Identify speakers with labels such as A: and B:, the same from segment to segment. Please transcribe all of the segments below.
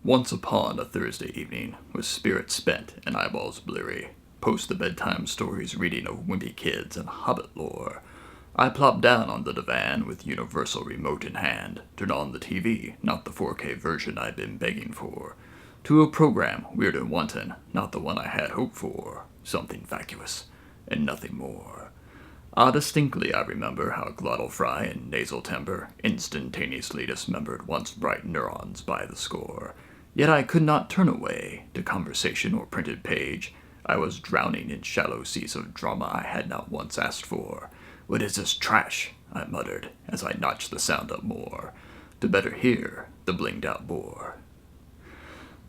A: Once upon a Thursday evening, with spirits spent and eyeballs bleary, post the bedtime stories reading of wimpy kids and Hobbit lore, I plopped down on the divan with universal remote in hand, turned on the TV, not the 4K version I'd been begging for, to a program, weird and wanton, not the one I had hoped for, something vacuous, and nothing more. Distinctly I remember how glottal fry and nasal timbre instantaneously dismembered once bright neurons by the score. Yet I could not turn away to conversation or printed page. I was drowning in shallow seas of drama I had not once asked for. "What is this trash?" I muttered, as I notched the sound up more, to better hear the blinged-out bore.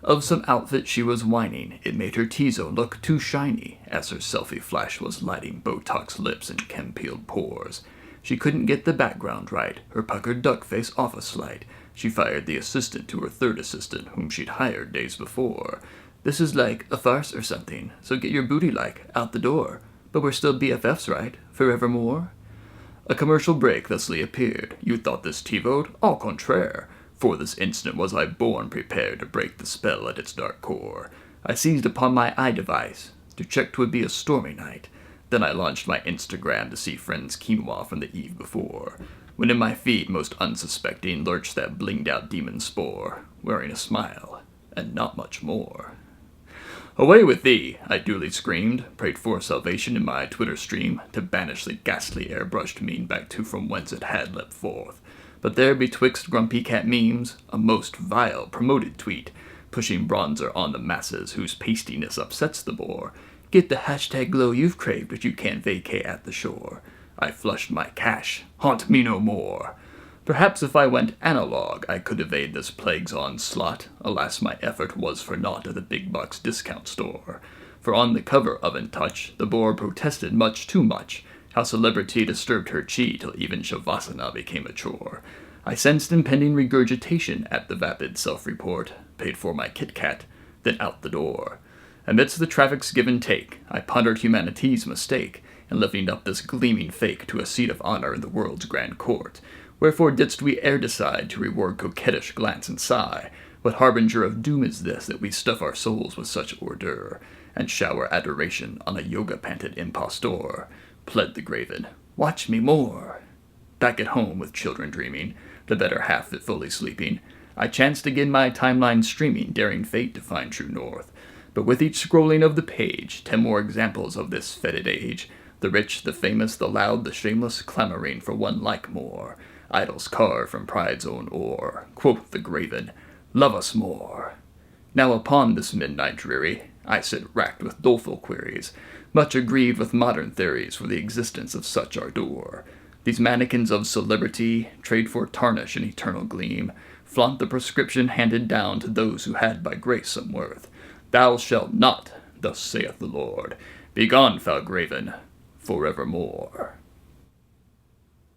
A: Of some outfit she was whining, it made her T-zone look too shiny, as her selfie flash was lighting Botox lips and chem-peeled pores. She couldn't get the background right, her puckered duck face off a slight. She fired the assistant to her third assistant, whom she'd hired days before. "This is like a farce or something, so get your booty out the door. But we're still BFFs, right? Forevermore?" A commercial break thusly appeared. You thought this TiVo'd? Au contraire. For this instant was I born prepared to break the spell at its dark core. I seized upon my iDevice to check 'twould be a stormy night. Then I launched my Instagram to see friends' quinoa from the eve before, when in my feed, most unsuspecting, lurched that blinged-out demon spore, wearing a smile, and not much more. "Away with thee!" I duly screamed, prayed for salvation in my Twitter stream, to banish the ghastly airbrushed meme back to from whence it had leapt forth. But there betwixt grumpy cat memes, a most vile promoted tweet, pushing bronzer on the masses whose pastiness upsets the bore. "Get the hashtag glow you've craved, but you can't vacay at the shore." I flushed my cache. Haunt me no more. Perhaps if I went analog, I could evade this plague's onslaught. Alas, my effort was for naught at the big bucks discount store. For on the cover of In Touch, the bore protested much too much, how celebrity disturbed her chi till even Shavasana became a chore. I sensed impending regurgitation at the vapid self-report, paid for my Kit Kat, then out the door. Amidst the traffic's give and take, I pondered humanity's mistake in lifting up this gleaming fake to a seat of honor in the world's grand court. Wherefore didst we e'er decide to reward coquettish glance and sigh? What harbinger of doom is this, that we stuff our souls with such ordure, and shower adoration on a yoga-panted impostor? Pled the Graven, "Watch me more." Back at home with children dreaming, the better half fitfully sleeping, I chanced again my timeline streaming, daring fate to find true north. But with each scrolling of the page, 10 more examples of this fetid age, the rich, the famous, the loud, the shameless, clamoring for one like more. Idols carved from pride's own ore. Quoth the Graven, "Love us more." Now upon this midnight dreary, I sit racked with doleful queries, much aggrieved with modern theories for the existence of such ardor. These mannequins of celebrity trade for tarnish and eternal gleam, flaunt the prescription handed down to those who had by grace some worth. "Thou shalt not," thus saith the Lord. "Begone, foul Graven, forevermore."